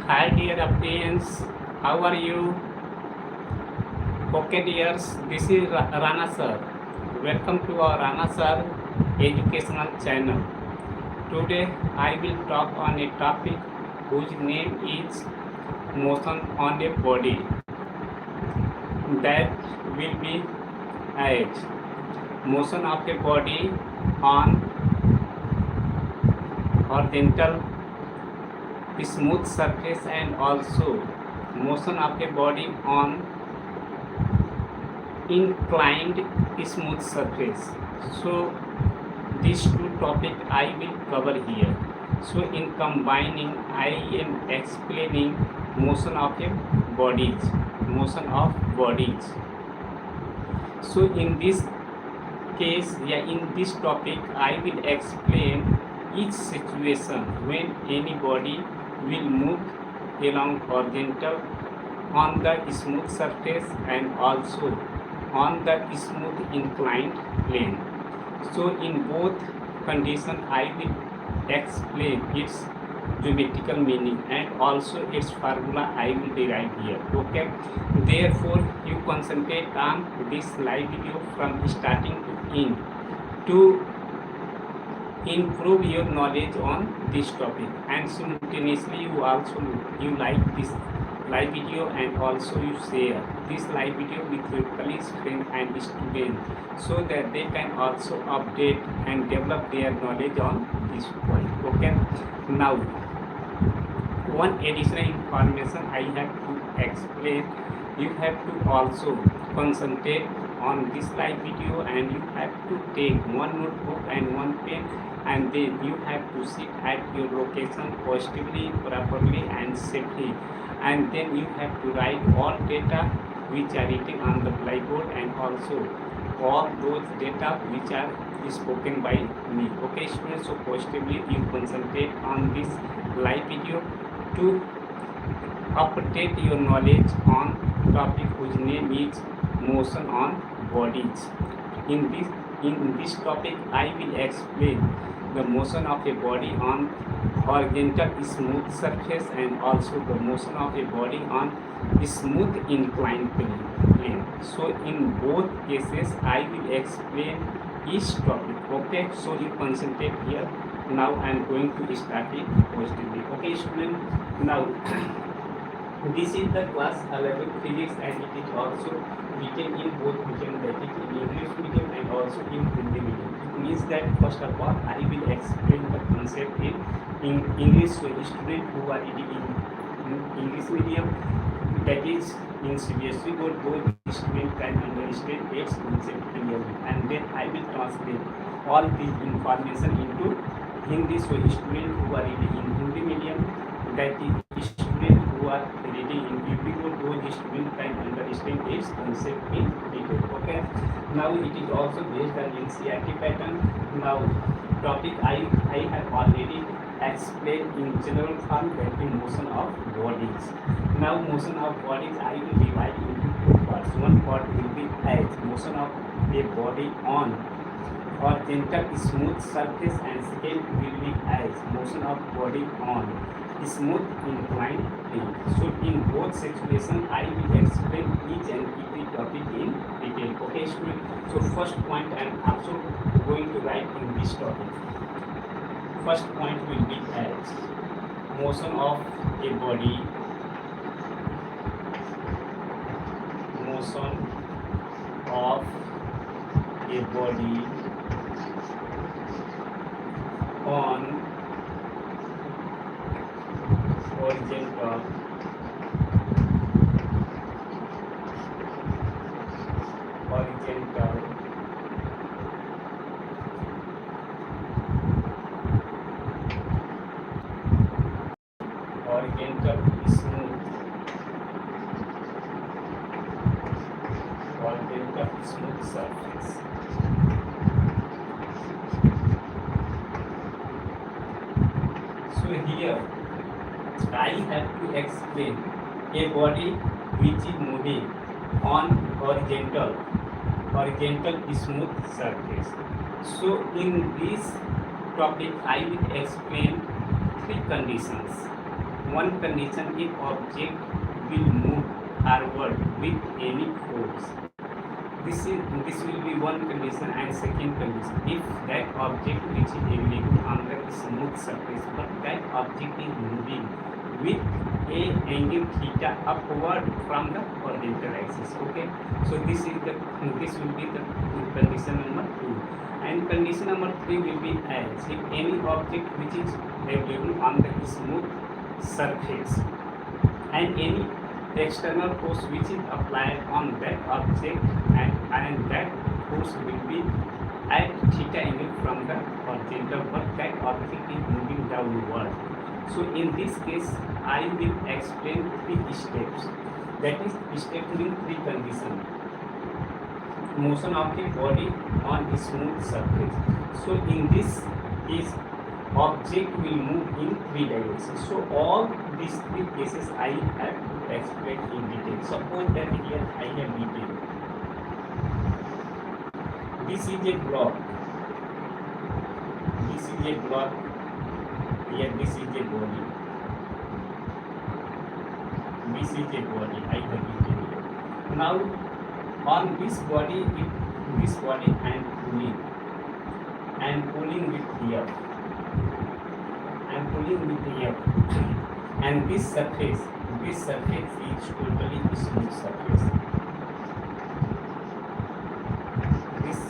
Hi dear audience, how are you? Okay dears, this is Rana Sir. Welcome to our Rana Sir educational channel. Today I will talk on a topic whose name is motion on a body. That will be as motion of a body on horizontal smooth surface and also motion of a body on inclined smooth surface. So these two topics I will cover here. So in combining I am explaining motion of a bodies. So in this case, in this topic I will explain each situation when any body will move along horizontal on the smooth surface and also on the smooth inclined plane. So in both conditions I will explain its geometrical meaning and also its formula I will derive here. Okay, therefore you concentrate on this live video from starting to end to improve your knowledge on this topic, and simultaneously you like this live video and also you share this live video with your colleagues, friends and students so that they can also update and develop their knowledge on this point. Okay, now one additional information I have to explain. You have to also concentrate on this live video and you have to take one notebook and one pen, and then you have to sit at your location positively, properly and safely, and then you have to write all data which are written on the blackboard and also all those data which are spoken by me. Okay students, so positively you concentrate on this live video to update your knowledge on topic whose name is motion on bodies. In this topic I will explain the motion of a body on horizontal smooth surface and also the motion of a body on smooth inclined plane. So in both cases I will explain each topic. Okay, so you concentrate here. Now I am going to start it positively. Okay student, now this is the class 11 physics and it is also written in both medium, that is in English medium and also in Hindi medium. It means that first of all I will explain the concept in English, so students who are reading in English medium, that is in CBSE board, both students can understand its concept clearly, and then I will translate all the information into Hindi, so students who are reading in Hindi medium, that is students who are reading in UP board, those students can understand its concept in detail. Okay, now it is also based on NCERT pattern. Now topic I have already explained in general form, that is motion of bodies. Now motion of bodies I will divide into two parts. One part will be as motion of a body on horizontal smooth surface and second will be as motion of body on smooth inclined plane. So in both situations I will explain each and every topic in detail. Okay student, so first point I am also going to write in this topic. First point will be as motion of a body, motion of a body on horizontal smooth surface. So here I have to explain a body which is moving on horizontal smooth surface. So in this topic I will explain three conditions. One condition, if object will move forward with any force. This will be one condition, and second condition, if that object which is available on the smooth surface, but that object is moving with a angle theta upward from the horizontal axis. Okay, so this will be the condition number 2, and condition number 3 will be as if any object which is available on the smooth surface and any external force which is applied on that object, and that force will be at theta angle from the horizontal, but that object is moving downward. So in this case I will explain 3 steps, that is step means 3 conditions. Motion of the body on a smooth surface. So in this case object will move in 3 directions. So all these 3 cases I have to explain in detail. Suppose that here I have written this is a block, here this is a body, I have written here. Now on this body I am pulling with here, and this surface is totally smooth surface. This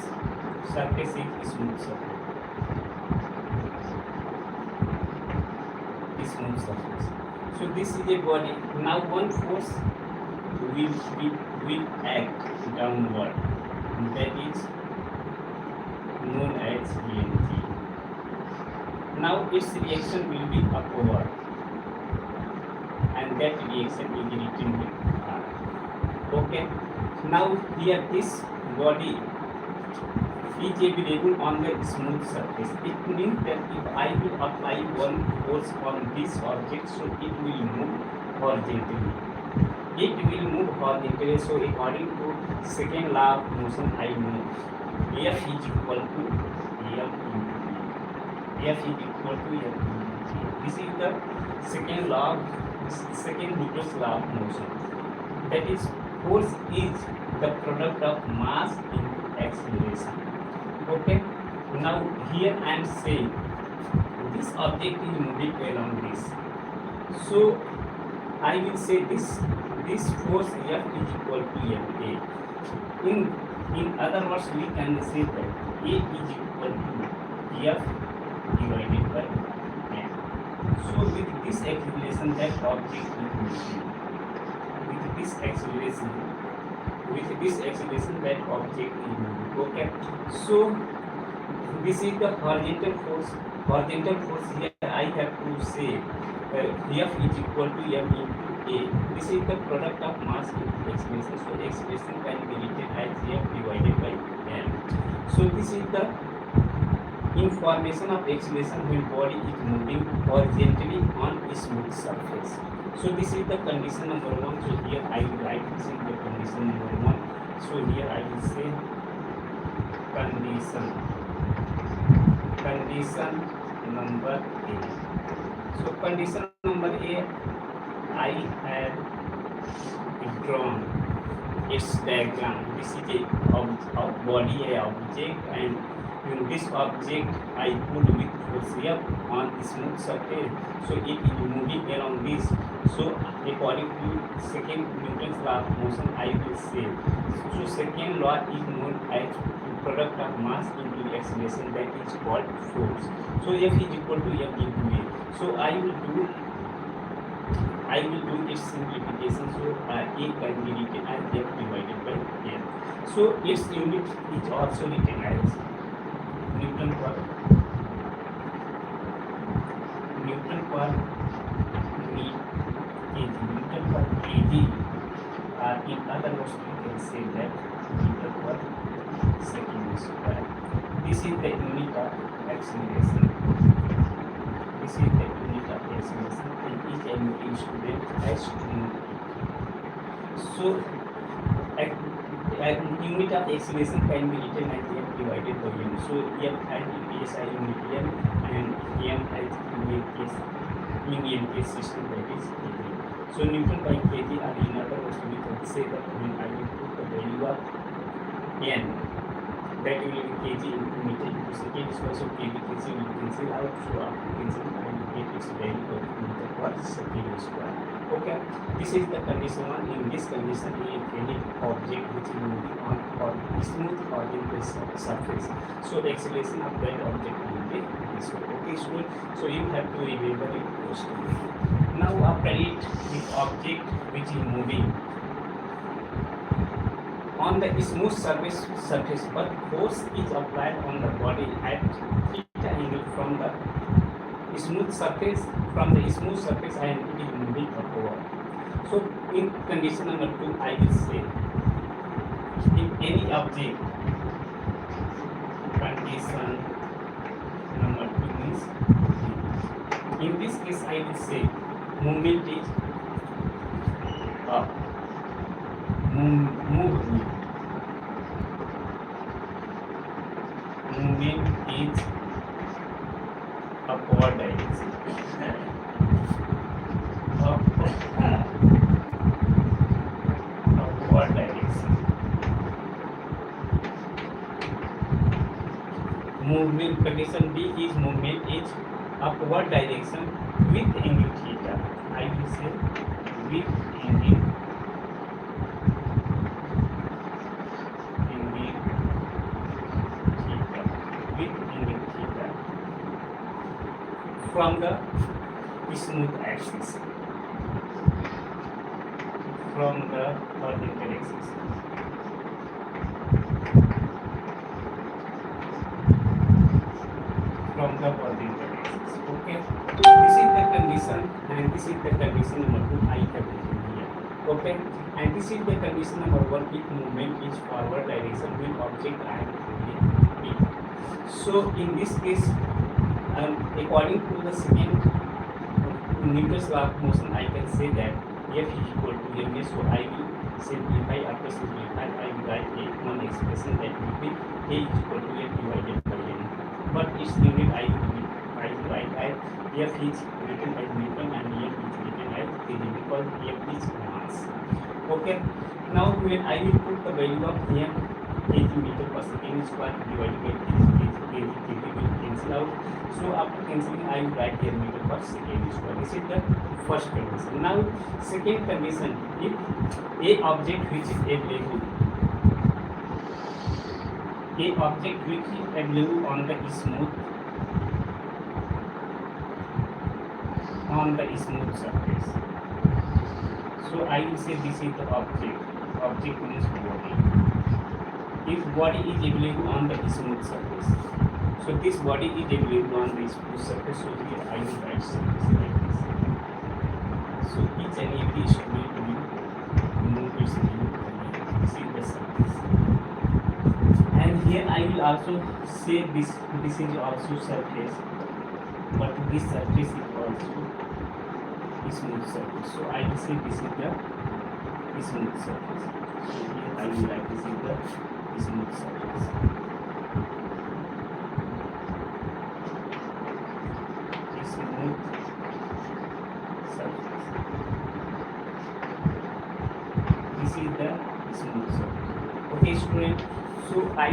surface is smooth surface. So this is a body. Now one force will act downward, that is known as EMG. Now its reaction will be upward, and that reaction will be written with R. Okay. Now here this body is available on the smooth surface. It means that if I will apply one force on this object, so it will move horizontally. So according to second law of motion, I know F is equal to M into E. This is the second Newton's law of motion. That is, force is the product of mass into acceleration. Okay. Now here I am saying this object is moving along this. So I will say this force F is equal to Ma. In other words, we can say that A is equal to F divided by M. So with this acceleration that object is moving. With this acceleration that object is moving. Okay. So this is the horizontal force. Here I have to say F is equal to M into A. This is the product of mass into acceleration. So acceleration can be written as F divided by M. So this is the information of acceleration when body is moving horizontally on a smooth surface. So this is the condition number 1. So here I will write this is the condition number 1. So here I will say condition number A. So condition number A, I have drawn its diagram. This is a body, a object, and this object I put with force F on smooth surface, so it is moving along this. So according to second Newton's law of motion, I will say, so second law is known as product of mass into acceleration, that is called force. So F is equal to F into A. So I will do its simplification. So A can be written as F divided by N. So its unit is also written as Newton per Newton per kg. In other words, you can say that Newton per second square. This is the unit of acceleration. This is the unit of acceleration, and each MU student has to know. So unit of acceleration can be written as F divided by M. So F has PSI unit M, and M has Union case system, that is degree. So Newton by kg, or in other words, we can say that when I will put the value of N, that will be kg into meter into second square. So kg will cancel out. So after cancelling, I will get its value of meter per second square. Okay, this is the condition one. In this condition, any object which is moving on or smooth horizontal surface, so the acceleration of that object will be this way. Okay, student, so you have to remember it closely. Now after it, the object which is moving on the smooth surface, but force is applied on the body at theta angle from the smooth surface, and it is moving upward. So in condition number 2, I will say, if any object, condition number 2 is, in this case I will say movement is up, movement is upward direction. Upward direction. Movement, condition B is movement is upward direction with angle theta. I will say with angle theta from the smooth axis, from the horizontal axis. Okay, this is the condition, and this is the condition number 2 I have written here. Okay, and this is the condition number 1 if movement is forward direction with object I am holding P. So in this case, according to the second Newton's law of motion, I can say that F is equal to ma. So I will simplify. After simplify, I will write one expression that will be A is equal to F divided by N. But its unit I will write as F is written as Newton and M is written as kg, because F is mass. Okay, now when I will put the value of M, kg meter per second square divided by kg will cancel out. So after cancelling, I will write here meter per second square. This is the first condition. Now second condition, if a object which is available on the smooth surface. So I will say this is the object. Object means body. If body is available on the smooth surface, so this body is available on the smooth surface. So here I will write surface like this. So each and every student will move its unit. This is the surface. And here I will also say this is also surface, but this surface is also smooth surface. So I will say this is the smooth surface. So here I will write this is the smooth surface. Smooth surface. This is the smooth surface. Okay, student. So I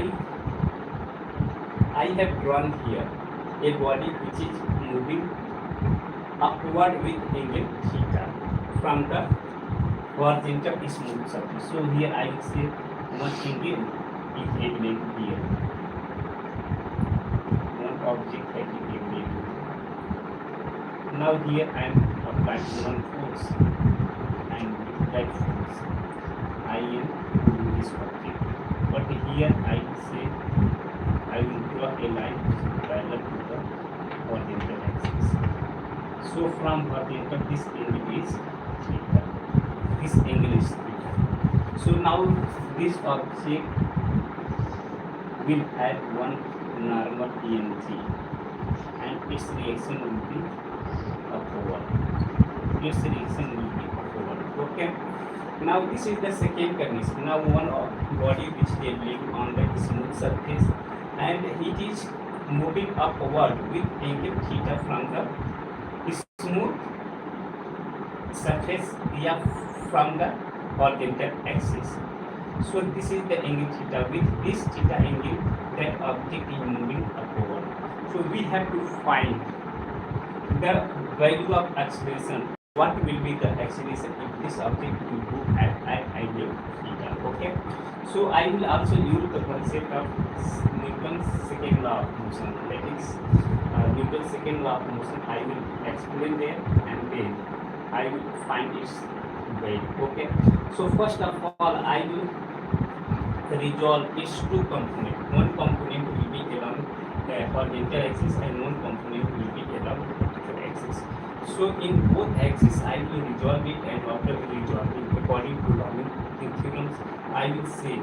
I have drawn here a body which is moving upward with angle theta from the horizontal smooth surface. So here I will say one angle is evident here. One object that is evident. Now here I am applying one force, and with that force I am moving this object. But here I will say I will draw a line parallel to the horizontal axis. So from horizontal this angle is theta. This angle is theta. So now this object will have one normal EMG and its reaction will be upward. Its reaction will be upward. Okay. Now this is the second condition. Now one body which is lying on the smooth surface and it is moving upward with angle theta from the smooth surface from the horizontal axis. So this is the angle theta. With this theta angle, that object is moving upward. So we have to find the value of acceleration. What will be the acceleration if this object will move at angle theta? Okay. So I will also use the concept of Newton's second law of motion. That is Newton's second law of motion. I will explain there and then I will find its value. Okay. So first of all, I will resolve its two components. One component will be along the horizontal axis and one component will be along the vertical axis. So in both axes I will resolve it, and after resolving according to Lami theorems, I will say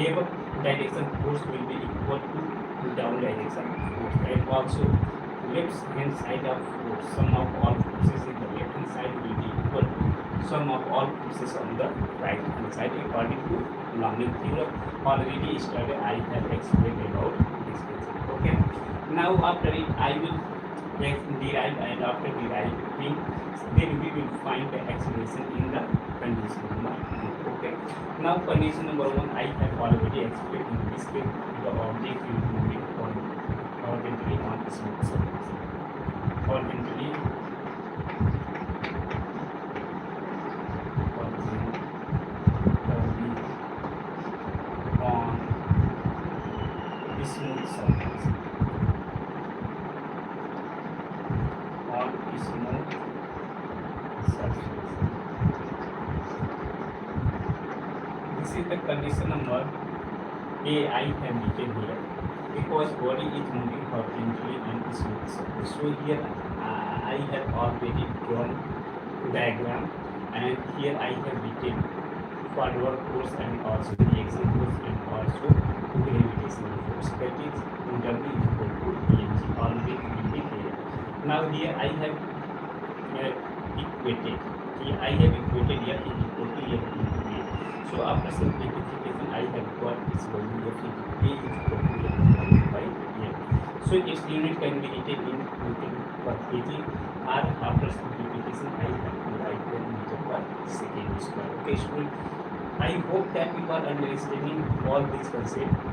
above direction force will be equal to down direction force, and also left hand side of force, sum of all forces in the left hand side will be equal to sum of all forces on the right hand side according to Lami theorem. Already yesterday I have explained about this concept. Okay. Now after it I will derive, and after deriving then we will find the acceleration in the condition number 2. Okay. Now condition number 1 I have already explained. In this case the object will be moving horizontally on the smooth surface. Horizontally on the smooth surface. On a smooth surface. This is the condition number A I have written here, because body is moving horizontally on a smooth surface. So here I have already drawn diagram, and here I have written forward force and also reaction force and also gravitational force. That is W equal to EMG. Already will be here. Now here I have equated. I have equated F is equal to F into A. So after simplification I have got this value of A is equal to F divided by M. So its unit can be written in Newton per kg, or after simplification I have to write them meter per second square. Okay student, I hope that you are understanding all these concepts,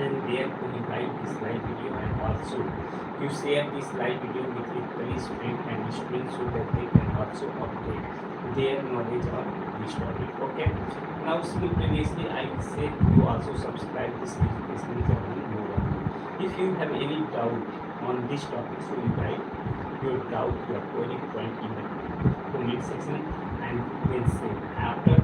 and therefore you like this live video, and also you share this live video with your colleagues, friends and students so that they can also update their knowledge on this topic. Okay. Now simultaneously I will say you also subscribe this educational channel more. If you have any doubt on this topic, so you write your doubt, your query point in the comment section, and then say after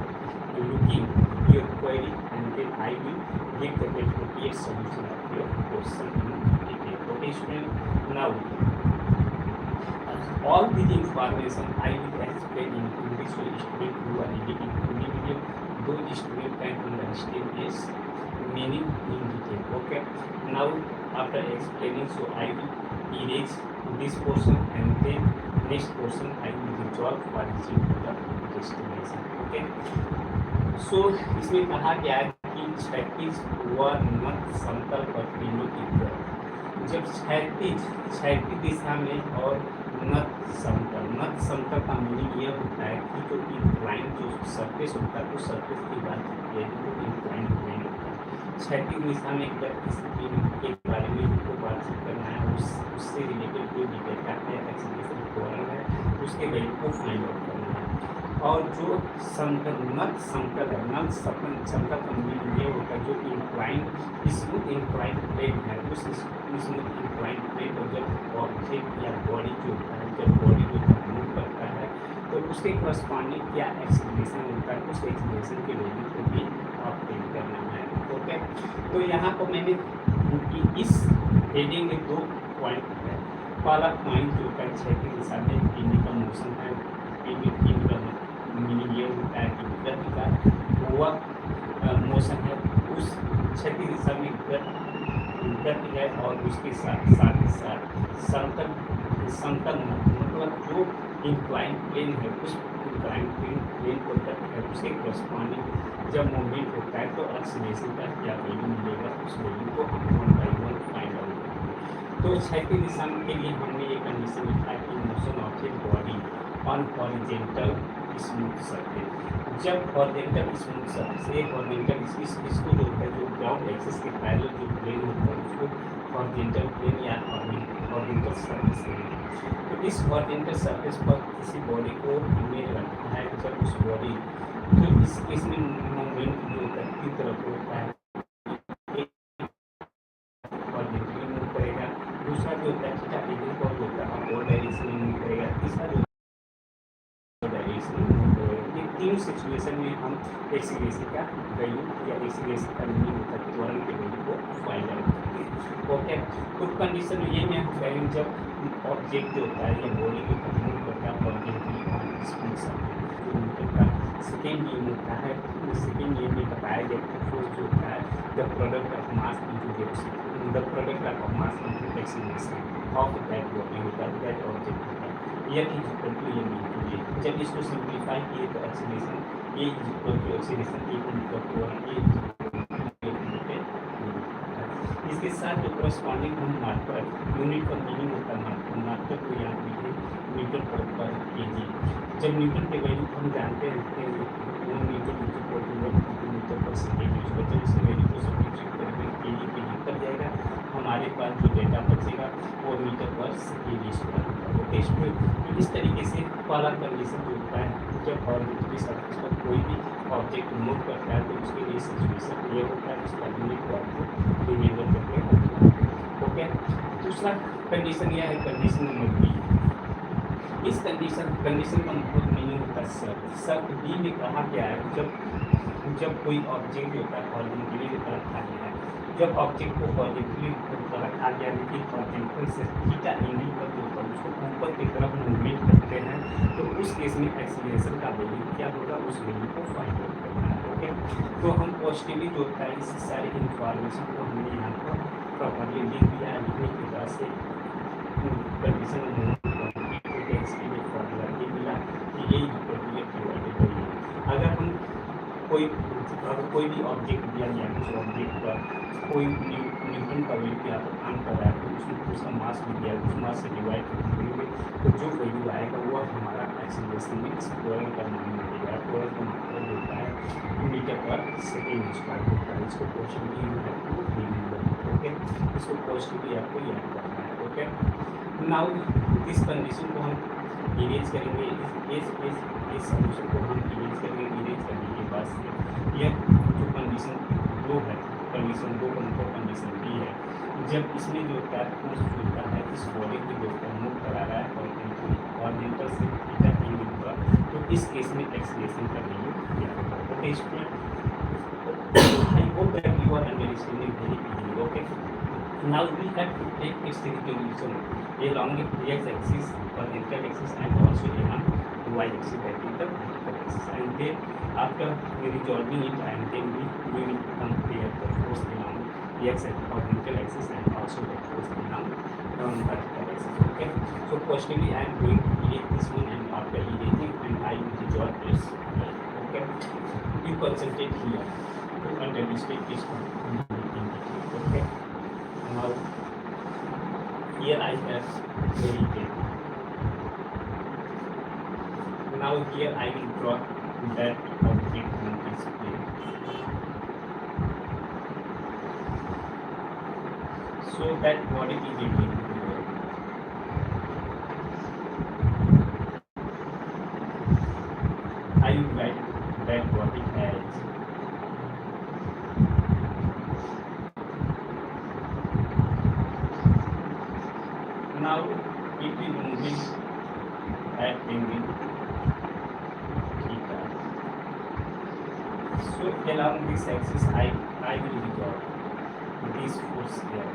looking your query, and then I will give the appropriate solution of your question in detail. Okay student, now all this information I will explain in English so student who are reading in Hindi medium, those students can understand this meaning in detail. Okay. Now after explaining, so I will erase this portion, and then next portion I will resolve for reaching to the destination. Okay. So इसमें कहा गया है कि क्षैतिज व नत समतल पर पिंडों की तरफ, जब क्षैतिज दिशा में और नत समतल का मीनिंग यह होता है कि जो इंक्लाइन जो सरफेस होता है, तो सरफेस की बात करते हैं तो इंक्लाइन प्लेन होता है। क्षैतिज दिशा में गति के बारे में हमको बातचीत करना है, उससे रिलेटेड जो डेटा है, एक्सीलरेशन थ्योरम है, उसके वैल्यू को फाइंड आउट करना है। और जो नट समतल है, नट समतल का मीनिंग ये होता है जो इंक्लाइंड स्मूथ इंक्लाइंड प्लेन है, उस स्मूथ इंक्लाइंड प्लेन पर जब ऑब्जेक्ट या बॉडी जो होता है, जब बॉडी जो मूव करता है तो उसके करस्पॉन्डिंग क्या एक्सीलरेशन होता है, उस एक्सीलरेशन के वैल्यू को भी ऑब्टेन करना है। ओके, तो यहाँ पर मैंने इस हेडिंग में 2 पॉइंट है। पहला पॉइंट जो होता है क्षैतिज दिशा में पिंड का मोशन है, पिंड का मीनिंग ये होता है कि गति का वह मोशन है, उस क्षैतिज दिशा में गति है और उसके साथ ही साथ समतल मतलब जो इंक्लाइन प्लेन है, उस इंक्लाइन प्लेन को गति है, उसके करस्पॉन्डिंग जब मूवमेंट होता है तो एक्सीलरेशन का क्या वैल्यू मिलेगा, उस वैल्यू को हम 1 by 1 फाइंड आउट करेंगे। तो क्षैतिज दिशा के लिए हमने ये कंडीशन लिखा है कि motion of a body on horizontal smooth surface. जब हॉरिजॉन्टल स्मूथ सरफेस, ये हॉरिजॉन्टल इसको जो होता है, जो ग्राउंड एक्सिस के पैरेलल जो प्लेन होता है उसको हॉरिजॉन्टल प्लेन या हॉरिजॉन्टल सरफेस कहते हैं। तो इस हॉरिजॉन्टल सरफेस पर किसी बॉडी को हमें रखना है, जब उस बॉडी तो इस केस में मूवमेंट जो होता है की तरफ होता है, हॉरिजॉन्टली मूव करेगा, दूसरा जो होता है थीटा एंगल पर होता है अपवर्ड डायरेक्शन में मूव करेगा, तीसरा जो ये तीन सिचुएशन में हम एक्सीलरेशन का वैल्यू या एक्सीलरेशन का मीनिंग होता है त्वरण के वैल्यू को फाइंड आउट करते हैं। ओके, तो कंडीशन ये में हम करेंगे जब ऑब्जेक्ट जो होता है या बॉडी के मूव करता है हॉरिजॉन्टली ऑन स्मूथ सरफेस, जो न्यूटन का सेकेंड नियम होता है, उस सेकेंड नियम में बताया गया कि फोर्स जो होता है the product of mass into velocity, the product of mass into acceleration of that body होता है, दैट ऑब्जेक्ट होता है, यह इज इक्वल टू ये मीन टू ये। जब इसको सिंप्लीफाई किए तो acceleration a is equal to acceleration a को ए इज इसके साथ जो करस्पॉन्डिंग हम मात्रा यूनिट का मीनिंग होता है मात्रा को याद रखिए मीटर पर केजी। जब न्यूटन के वैल्यू हम जानते रहते हैं मीटर मीटर पर सेकेंड यूज करते हैं, इस वैल्यू को सब्स्टिट्यूट करके केजी कर जाएगा, हमारे पास जो डेटा बचेगा वो मीटर पर सेकेंड यूज करेगा। ओके, इसमें इस तरीके से पहला कंडीशन जो होता है जब हॉरिजॉन्टली सरफेस पर कोई भी ऑब्जेक्ट मूव करता है तो उसके लिए सिचुएशन ये होता है, इसका यूनिट को आपको रिमेंबर करके रखना है। ओके, दूसरा कंडीशन यह है कंडीशन नंबर बी। इस कंडीशन का मतलब मीनिंग होता है शर्त बी में कहा गया है जब कोई ऑब्जेक्ट होता है हॉरिजॉन्टली रखा गया है, जब ऑब्जेक्ट को हॉरिजॉन्टली रखा गया लेकिन हॉरिजॉन्टल से थीटा एंगल पर जो होता है उसको ऊपर की तरफ मूवमेंट करते हैं, तो उस केस में एक्सीलरेशन का वैल्यू क्या होगा, उस वैल्यू को फाइंड आउट करना है। ओके, तो हम पॉजिटिवली जो होता है इस सारी इंफॉर्मेशन को हमने यहाँ पर प्रॉपरली लिख दिया है। लिखने के बाद से कंडीशन इसके लिए फॉर्मूला ये मिला कि ये डिवाइडेड बाई ए। अगर हम कोई भी ऑब्जेक्ट दिया गया है, उस ऑब्जेक्ट का कोई न्यूटन का वैल्यू यहाँ पर काम कर रहा है तो उसमें उसका मास भी दिया है, उस मास से डिवाइड करेंगे तो जो वैल्यू आएगा वो हमारा एक्सीलरेशन में त्वरण का मान मिलेगा। त्वरण का मतलब होता है मीटर पर सेकेंड स्क्वायर होता है, इसको positively you have to remember. Okay, इसको पॉजिटिवली आपको याद करना है। ओके, नाउ इस कंडीशन को हम इरेज करेंगे, इस सॉल्यूशन को हम इरेज करेंगे। इरेज करने के बाद से यह जो कंडीशन 2 है, कंडीशन 2 का मतलब कंडीशन बी है, जब इसमें जो फोर्स होता है इस बॉडी को जो मूव करा रहा है हॉरिजॉन्टल से थीटा एंगल पर, तो इस केस में एक्सीलरेशन का वैल्यू क्या होगा। Okay student, I hope that you are understanding very clearly. Okay, now we have to take its solution along the x-axis, horizontal axis, and also along the y-axis, that is the vertical axis. And then after resolving it, and then we will compare the force along the x-axis, horizontal axis, and also the force along vertical axis. Okay, so firstly I am going to erase this one, and after erasing, and I will resolve this. Okay, you concentrate here to understand this one. Okay. Now here I have very big. Now here I will draw that object on this plane. So that body is invisible. I will write that body as now it is moving at angle theta. So along this axis I will record this force here.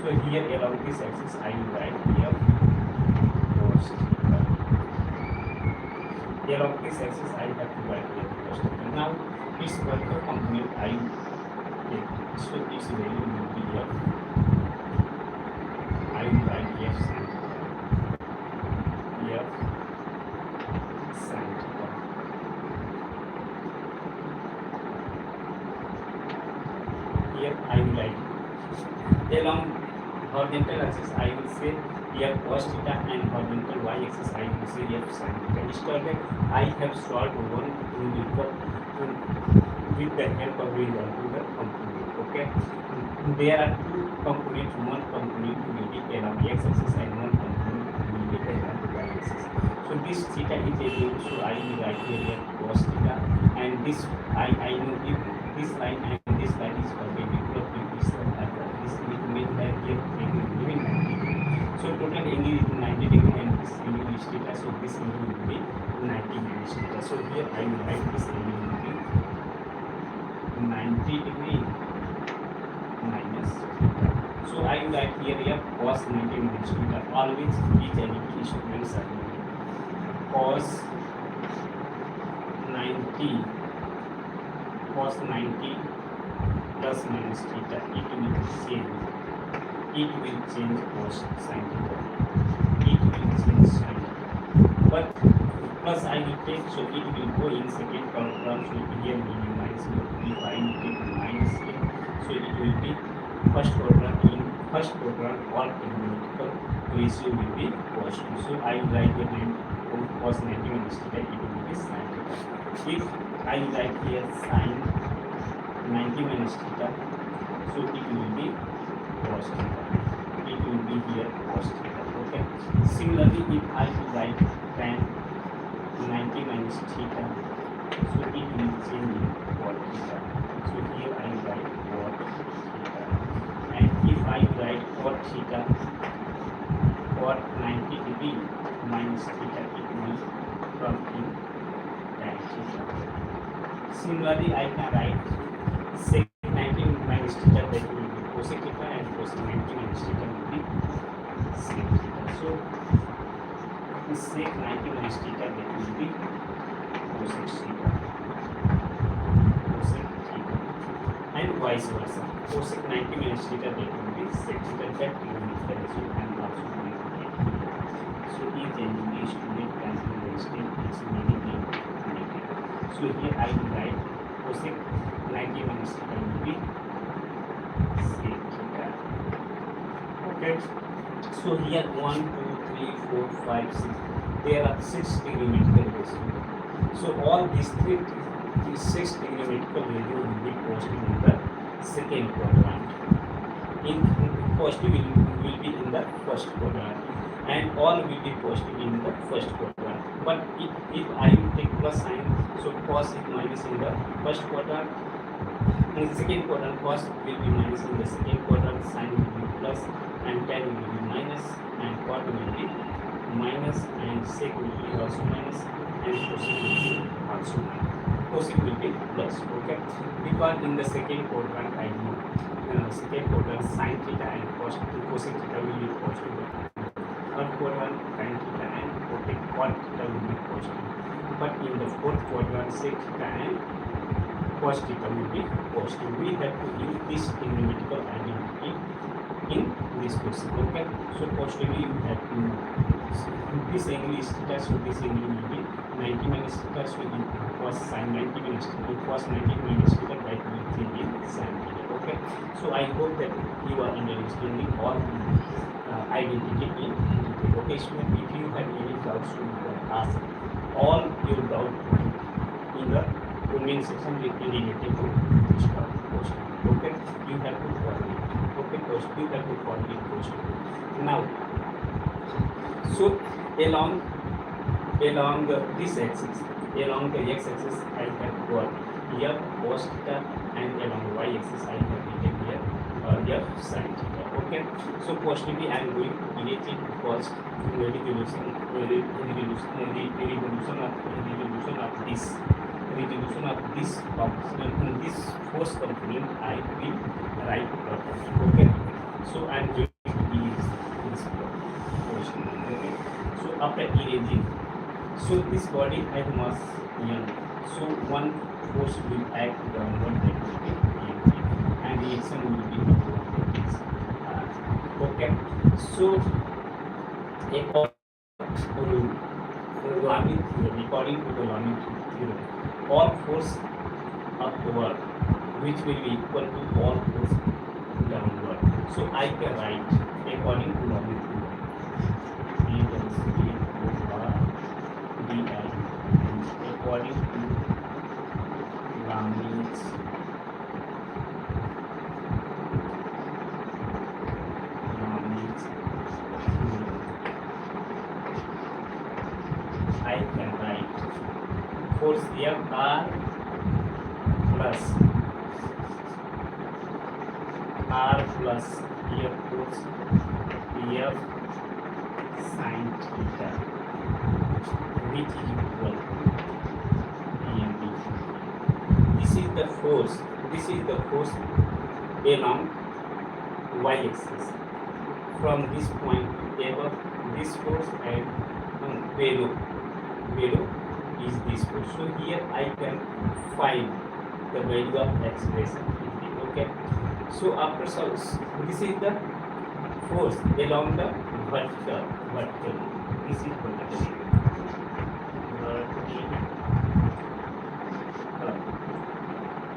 So here along this axis I will write here force theta. Along this axis I have to write here force theta. Now its vertical component I take. So its value will be here. I will write here sin theta. Here sin theta. Here I will write along horizontal axis I will say here cos theta and horizontal y axis I will say here sin theta. Yesterday I have solved one numerical with the help of horizontal component. Okay, there are two components. One component will be along x axis and one component will be along y axis. So this theta is a value, so I will write here cos theta, and this I know if this line and this line is perpendicular to this it means that here angle will be 90 degree. So total angle is 90 degree and this angle is theta. So this angle will be 90 degrees theta. So here I will write this angle will be 90 degree minus theta. So I will write here cos 90 minus theta. Always each and every instruments are cos 90 plus minus theta. It will change cos sin theta. It will change sin theta. But plus I will take, so it will go in second term. So here minus if I will take minus here, so it will be first quadrant. In first quadrant all trigonometrical ratio will be positive. So I will write the cos 90 minus theta. It will be sin theta. If I will write here sin 90 minus theta, so it will be cos theta. It will be here cos theta. Okay. Similarly, if I will write tan 90 minus theta, so it will change in cot theta. So here I will write cot theta. And if I write cot theta, cot 90 degree minus theta, it will come in tan theta. Similarly, I can write sec 90 minus theta, that will be cosec theta, and cosec 90 minus theta will be sec theta. So sec 90 minus theta, that will be cosec theta, and vice versa. Cosec 90 minus theta, that will be sec theta. That trigonometrical ratio can also be calculated. So each and every student can understand its meaning. So here I will write cosec 90 minus theta will be sec theta. Okay. So here 1, 2, 3, 4, 5, 6. There are 6 trigonometrical ratios. So all these 6 trigonometrical values will be positive in the second quadrant. In positive will be in the first quadrant, and all will be positive in the first quadrant. But if I take plus sign, so cos is minus in the first quadrant. In the second quadrant, cos will be minus in the second quadrant, sin will be plus, and tan will be minus, and cot will be minus, and sec will be also minus, and cosec will be also minus. Cosec will be plus. Okay, because in the second quadrant I know second quadrant sin theta and cosec theta will be positive. Third quadrant tan theta and cot theta will be positive. But in the fourth quadrant sec theta and cos theta will be positive. We have to use this trigonometrical identity in this question. Okay, so positively you have to this angle is theta, so this angle will be 90 minus theta, so in cos sin 90 minus theta, cos 90 minus theta, that will change in sin theta. Okay, so I hope that you are understanding all the identity in detail. Okay, student, if you have any doubts, you can ask all your doubt in the comment section related to this topic. post. Okay, you have to follow it. Okay, post. You have to follow it post. Now, so along this axis, along the x-axis, I have got f cos theta, and along y-axis, I have written here f sin theta. Okay, so firstly, I am going to create it first resolution of this force component. I will write properly. Okay, so I am going to erase this portion. Okay, so after erasing, so this body has mass m, so one force will act downward, that will be mg, and reaction will be upward, that is okay. So Lami theorem, according to the Lami theorem, all force upward which will be equal to all force downward. So I can write according to Lami theorem, according to Lami's I can write force F R plus F force F sin theta, which is equal to EMB. This is the force along y-axis. From this point above, this force, and below is this force. So here I can find the value of expression. Okay, so after this is the force along the vertical. This is vertical.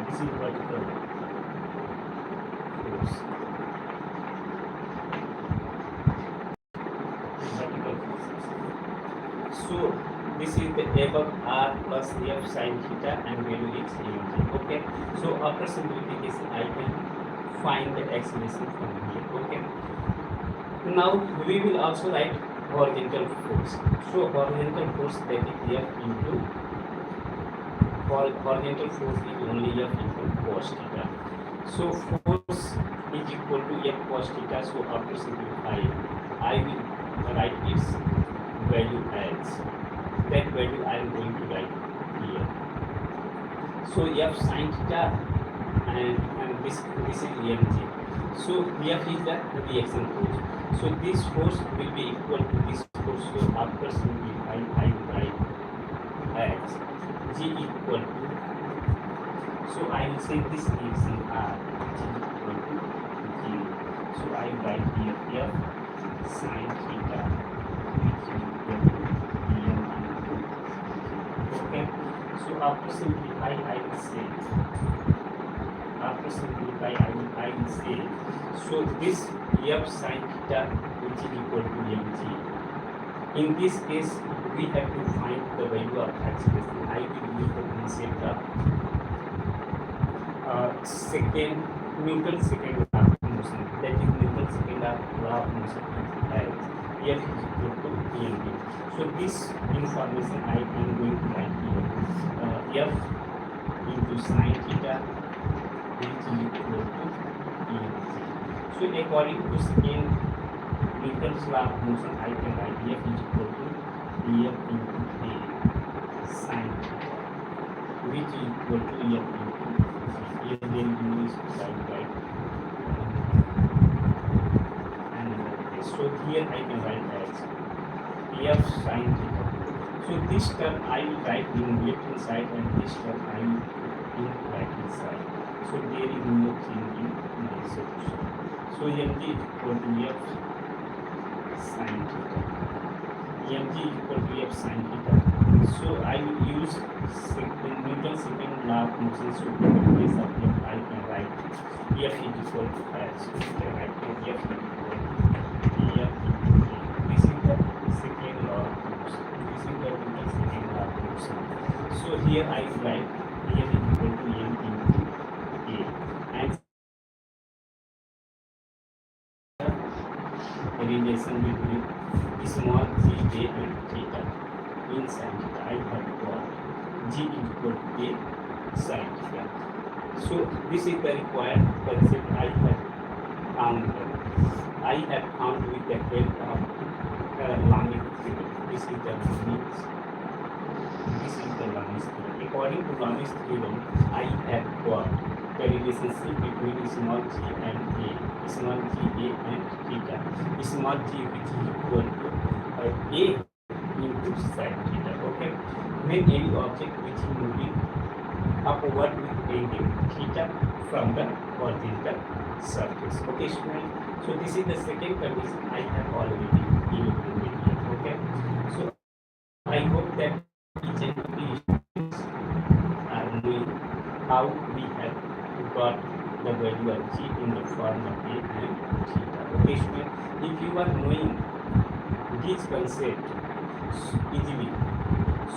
This is vertical force. So this is the above r plus f sin theta, and value is mg. Okay, so after simplification, I can find the expression from here. Okay, now we will also write horizontal force. So horizontal force, that is f into horizontal force is only f into cos theta. So force is equal to f cos theta. So after simplifying, I will write its value as that value I am going to write here. So f sin theta, and this is mg. So f is the reaction force. So this force will be equal to this force. So after simplifying, I will write as g equal to, so I will say this reaction r, g equal to 0. So I write here f sin theta, which is equal to em. Okay, so after simplifying, I will say so this f sin theta, which is equal to mg. In this case, we have to find the value of expression. I will use the concept of Newton's second law of motion. That is Newton's second law of motion. F is equal to mg. So this information I am going to write here. F into sin theta, which is equal to mg. So according to second Newton's law of motion, I can write F is equal to F into A sin theta, which is equal to F into here then use side right and so here I can write as F sin theta. So this term I will write in left hand side, and this term I will in right hand side. So there is no change in this solution. So mg is equal to f sin theta. Mg is equal to f sin theta. So I will use Newton's second law of motion. So in place of f, I can write f is equal to s. So I can write f is equal to f into a. This is the second law of motion. This is the Newton's second law of motion. So here I will write f is equal to m into a. in sin theta. I have got g equal to a sin theta. So this is the required concept I have found. I have found with the help of Lami theorem. This is the Lami's theorem. According to Lami's theorem, I have got the relationship between small g and a, small g a and theta, small g which is equal to a into sin theta. Okay, when any object which is moving upward with angle theta from the horizontal surface. Okay, student. So this is the second condition I have already given here. Okay, so I hope that each and every students are knowing how we have got the value of g in the form of a and theta. Okay, student. If you are knowing this concept easily,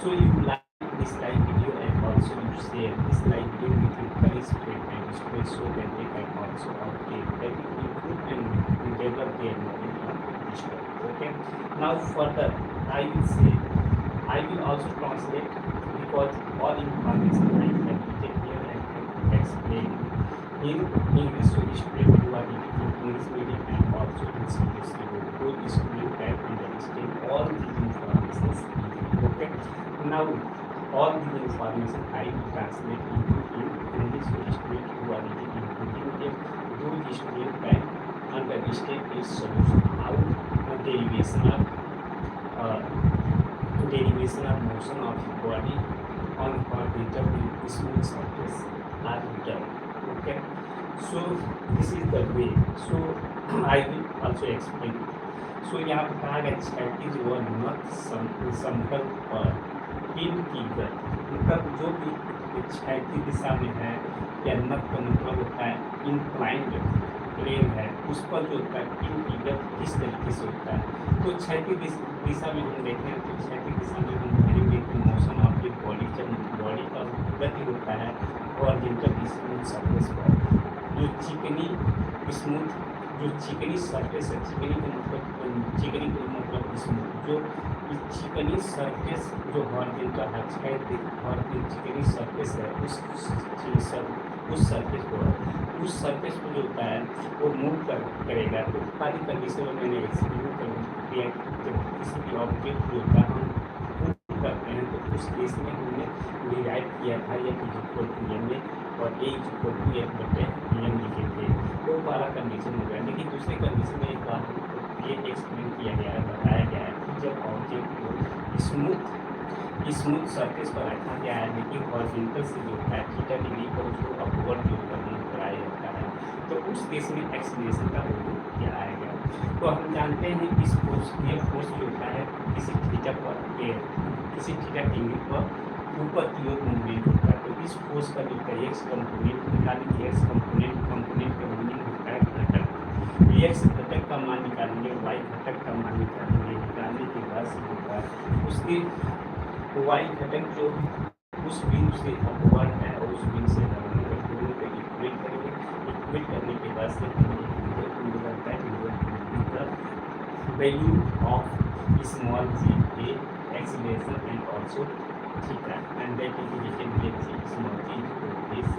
so you like this live video and also you share this live video with your colleagues, friends and students so that they can also update that improve and develop their knowledge on this topic. Okay. Now further I will also translate because all information I have written here and have explained in English to students who are reading English medium and also in English medium. Both students can understand all these informations. Okay. Now all the information I will translate into English to students who are reading in medium. Those students can understand its solution, how derivation of motion of the body on horizontal with smooth surface are done. Okay, so this is the way. So I will also explain. So यहाँ पर कहा गया क्षैतिज व नत समतल और इन की गति, मतलब जो भी क्षैतिज दिशा में है या नत का मतलब होता है इंक्लाइंड प्लेन है, उस पर जो होता है इन की गति किस तरीके से होता है। तो क्षैतिज दिशा में हम देखें तो क्षैतिज दिशा में हम कहेंगे कि मोशन ऑफ द बॉडी, जब बॉडी का गति होता है और जिनका स्मूथ सरफेस पर जो चिकनी स्मूथ जो चिकनी सरफेस है, चिकनी का मतलब स्मूथ, जो चिकनी सरफेस जो हॉरिजॉन्टल है, क्षैतिज और चिकनी सरफेस है, उस सरफेस को जो होता है वो मूव करेगा। तो सारी कंडीशन में मैंने एक्सप्लेन कर दिया कि जब किसी भी ऑब्जेक्ट जो होता है हम मूव करते हैं तो उस केस में हमने डिराइव किया था या नियम में और a नियम लिखे थे, वो वाला कंडीशन हो गया। लेकिन दूसरे कंडीशन में एक बात ये एक्सप्लेन किया गया है, बताया गया है कि जब ऑब्जेक्ट को स्मूथ सरफेस पर रखा गया है लेकिन हॉरिजॉन्टल से जो है थीटा डिग्री पर उसको अपवर्ड जो मूव कराया जाता है, तो उस केस में एक्सलेशन का वैल्यू क्या आएगा। तो हम जानते हैं इस फोर्स जो होता है किसी थीटा डिग्री पर ऊपर की ओर मूवमेंट होता है। तो इस फोर्स का जो एक्स कंपोनेंट निकालेंगे, एक्स कंपोनेंट का मीनिंग होता है घटक, एक्स घटक का मान निकालेंगे, वाई घटक का मान निकालेंगे। निकालने के बाद से होता है उसके वाई घटक जो उस बिंदु से अपवर्ड है और उस बिंदु से दोनों को इक्वेट करेंगे। इक्वेट करने के बाद से value of small g a acceleration and also theta, and that will be written here small g equal to this.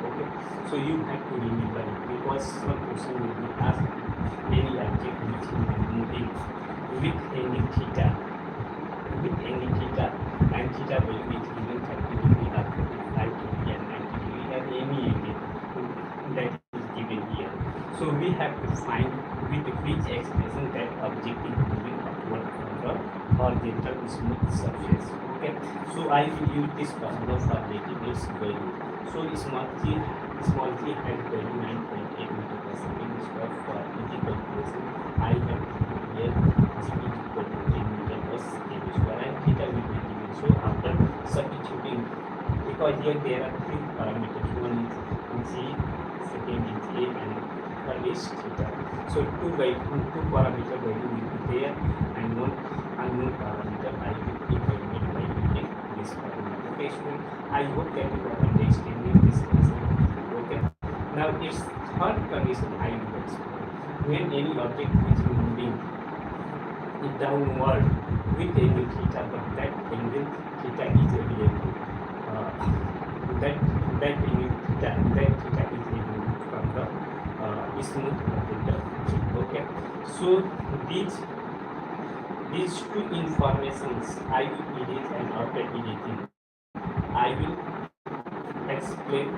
Okay, so you have to remember it because some question will be asked any object which is moving with any theta and theta value is given 30 degree up to 5 degree and 90 degree and any angle that is given here. So we have to find with which expression that object is moving upward from the horizontal smooth surface. Okay, so I will use this formula for getting its value. So small g has value 9.8 meter per second square. For easy calculation I have here g is equal to 10 meter per second square and theta will be given. So after substituting, because here there are three parameters, one is g, second is a and third is theta. So two parameter value will be there and one unknown parameter I will evaluate by using this formula. Okay, student, I hope that you are understanding this concept. Okay, now its third condition I will explain. When any object is moving downward with angle theta, but that smooth horizontal chip. Okay, so these two informations I will edit, and after editing I will explain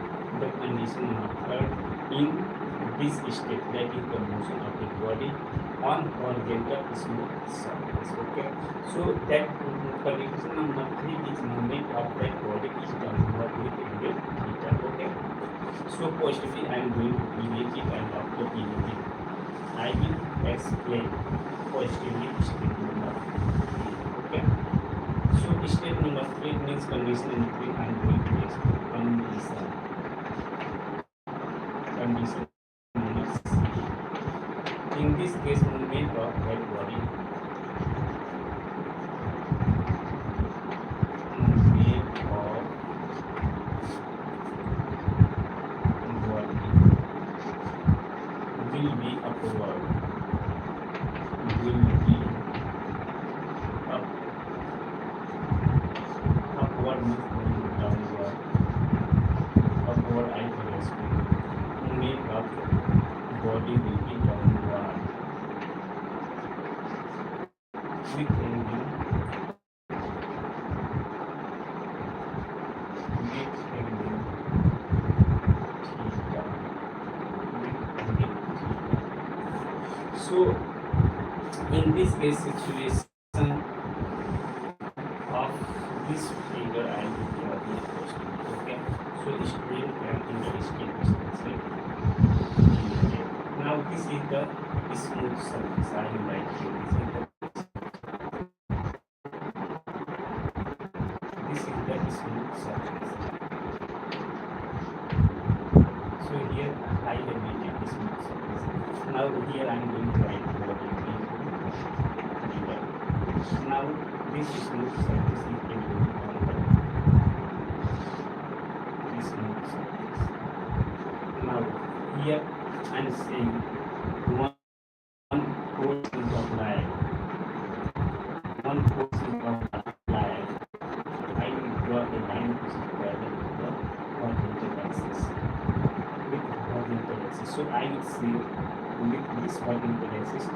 the condition method in this step, that is the motion of the body on horizontal smooth surface. Okay, so that condition number 3 is movement of that body is downward with angle theta. Okay, so firstly I am going to edit it, and after editing I will explain positively step number 3. Okay, so step number 3 means condition number 3 I am going to explain condition number 6. In this case, movement of head body will be upward, upward means going downward, upward I will explain. Movement of body will be downward with angle theta. So in this case situation of this figure I will draw the question. Okay, so student can investigate this. Now this is the smooth surface. I will write here. This is the smooth surface. So here I have made a smooth surface. Now here I am going to write body. Now this smooth surface is going on this smooth surface. Now here I am saying one force is applied. One force is applied. I will draw a line which is parallel to the horizontal axis. With horizontal axis. So I will say with this horizontal axis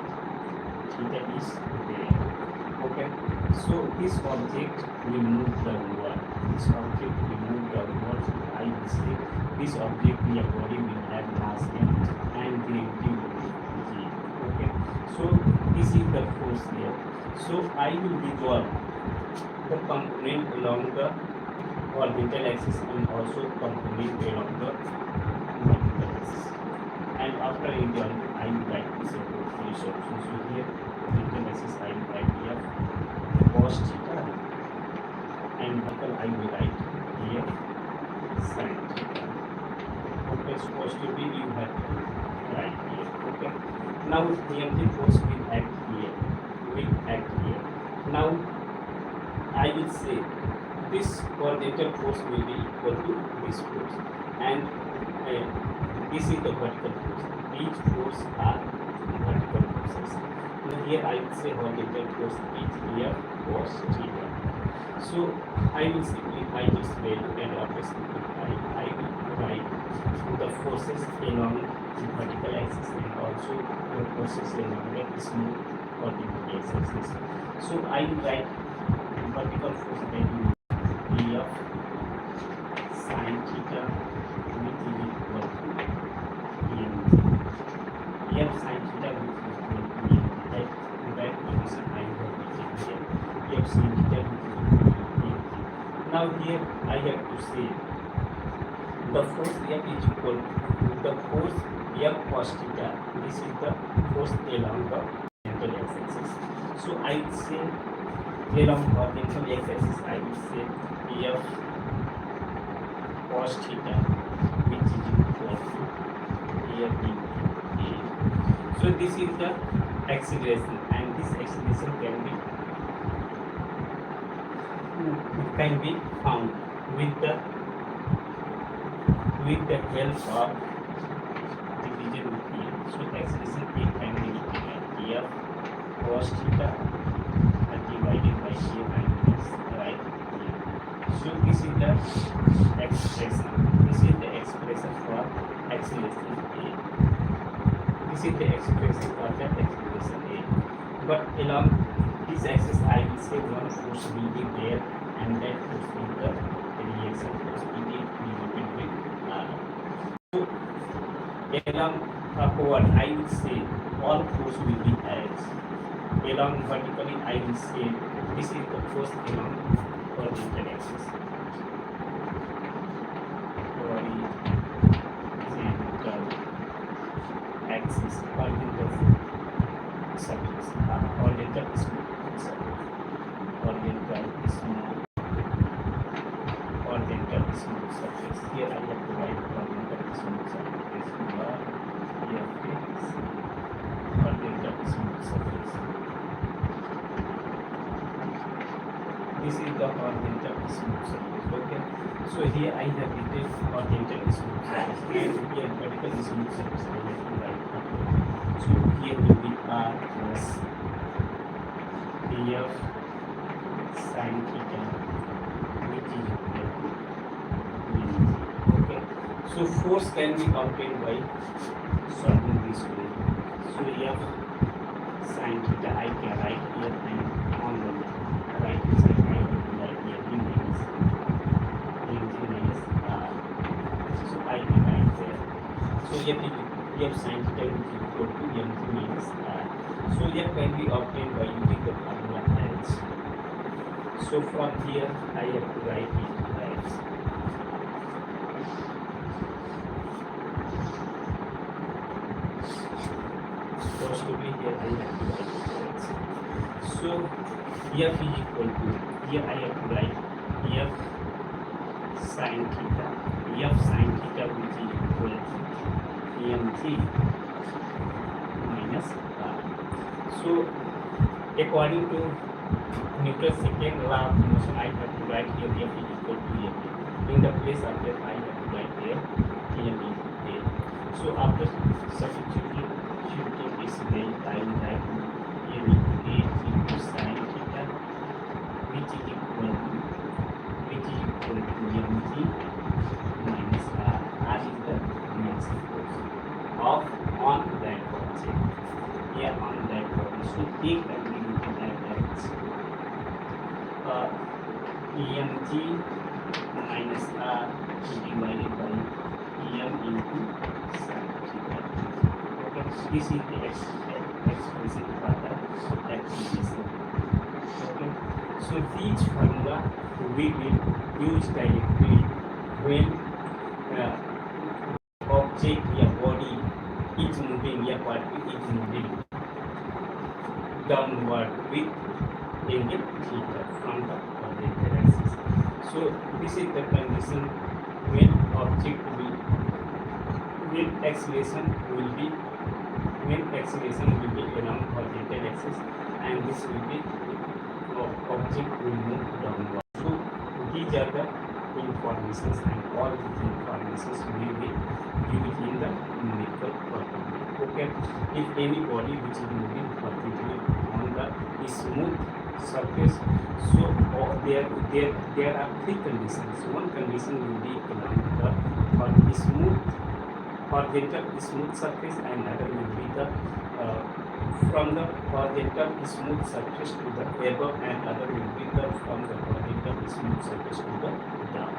theta is there. Okay, so this object will move downward. This object will move downward. I will say this object, your body will have mass m and gravity will be g. Okay, so this is the force here. So I will resolve the component along the horizontal axis and also component along the vertical axis. And after resolving, I will write this three solutions. So here horizontal axis I will write here cos theta, and vertical I will write here sin theta. Okay, so positively you have to write here. Okay, now here the force will act here. Now I will say this horizontal force will be equal to this force, and this is the vertical force. Each force are vertical forces. Now here I will say horizontal force is here cos theta. So I will simplify this value, and after simplify I will write the forces along the vertical axis and also the forces along the smooth horizontal axis. So I will write vertical force value v of sin theta which is equal to m. F sin theta which is equal to m. That condition I have written here. F sin theta which is equal to m. Now here I have to say the force F is equal to the force F cos theta. This is the force along the horizontal x-axis. So I will say along horizontal x-axis I will say F cos theta which is equal to F into A. So this is the acceleration, and this acceleration can be found with the help of division with A. So acceleration A can be written as F cos theta divided by A minus right here. So this is the expression. This is the expression for acceleration A. This is the expression for that expression A. But along this axis, I will say one force will be there, and that force is the reaction force denoted with R. So along upward, I will say all force will be X. Along vertically, I will say this is the force along horizontal axis. Axis, horizontal surface, horizontal smooth surface, horizontal smooth surface. Here I have to write horizontal smooth surface. Horizontal smooth surface. This is the horizontal smooth surface. Okay. So here I have written horizontal smooth surface, and here vertical smooth surface. I have to write. So here will be R plus F sin theta, which is equal to V. Okay. So force can be obtained by solving this way. So F sin theta I can write here, and on the right side I will write here V minus R. So I can write there. So F sin theta is equal to mg minus R. So F can be obtained by using the formula H. So from here I have to write it H. Possibly here I have to write H. So F is equal to, here I have to write F sin theta. F sin theta which is equal to mg minus R. So according to Newton's second law of motion, I have to write here F is equal to ma. In the place of that, I have to write here m into a. So after substituting this way, I will write m into a into sin theta, which is equal to mg minus R. R is the reaction force of on that object. Here on that body. So take that we will get that mg minus R divided by m into sin theta. Okay, so this is the expression for the acceleration. Okay, so this formula we will use directly when object या body is moving या party is moving downward with angle theta from the horizontal axis. So this is the condition when object will acceleration will be along horizontal axis, and this will be object will move downward. So these are the informations, and all these informations we will use in the numerical problem. Okay, if any body which is moving horizontally on the smooth surface, so there are three conditions. One condition will be along the horizontal smooth surface, and another will be the from the horizontal smooth surface to the above, and other will be the from the horizontal smooth surface to the down.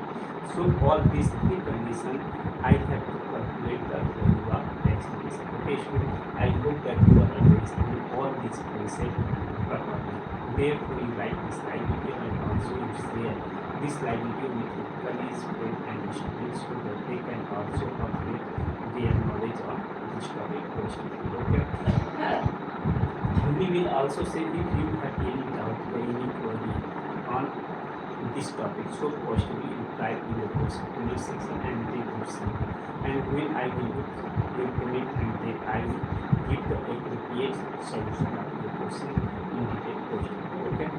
So all these three conditions I have to calculate the value of acceleration. Okay, so I hope that you are understanding all these concepts properly. Therefore, you write this slide video, and also you share this slide video with your colleagues, friends, and students so that they can also complete their knowledge on this topic. Okay. We will also say if you have any doubt or any query on this topic, so possibly you type in the comment section and they will see. And when I will look your comment, and then I will give the appropriate solution of your question in detail question. Okay.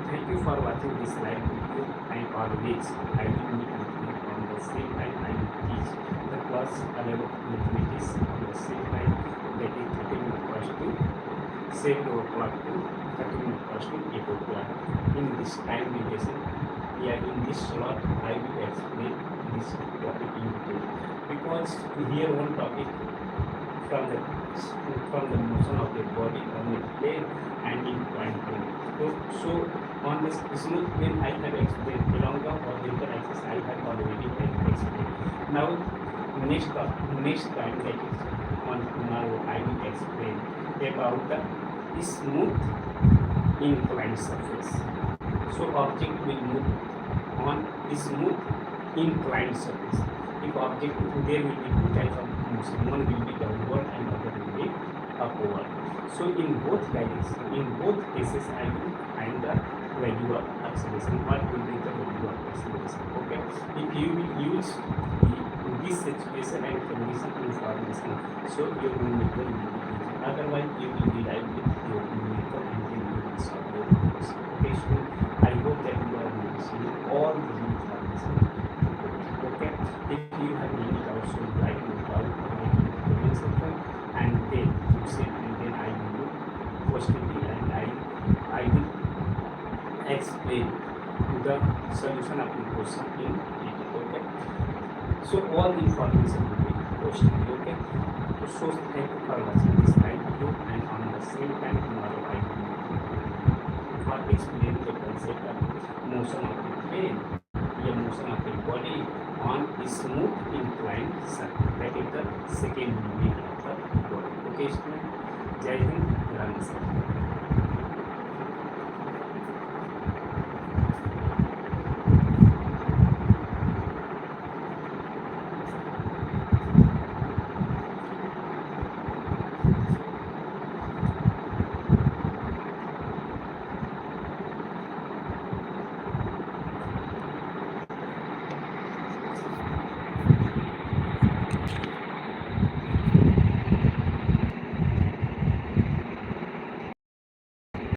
Thank you for watching this live video, and always I will meet with you on the same time. I will teach the class 11 mathematics on the same time, that is 30 minutes past 2, 7 o'clock to 30 minutes past 8 o'clock. In this time duration, in this slot, I will explain this topic in detail, because here one topic from the motion of the body on the plane and inclined plane. So on this smooth plane I have explained, along the horizontal axis I have already explained. Now next time, that is on tomorrow, I will explain about the smooth inclined surface. So object will move on smooth inclined surface. If object, there will be two types of motion, one will be downward and other will be upward. So in both directions, in both cases I will find the value of acceleration. What will be the value of acceleration? Okay, if you will use this situation and condition information, so your numerical will be easy. Otherwise you will be like with your numerical and then you will solve your numbers. Okay, so I hope that you are noticing all the information. Okay, if you have any doubts, so write your doubt in the comment section and then you say, and then I will do questionnaire and I will explain the solution of the question in detail. Okay, so all information will be posted. Okay, so thank you for watching this video, and on the same time tomorrow I will explain the concept of motion of the plane, the motion of the body on smooth inclined surface. That is the second meaning of the body. Okay, student, Jai Hind, RANA SIR.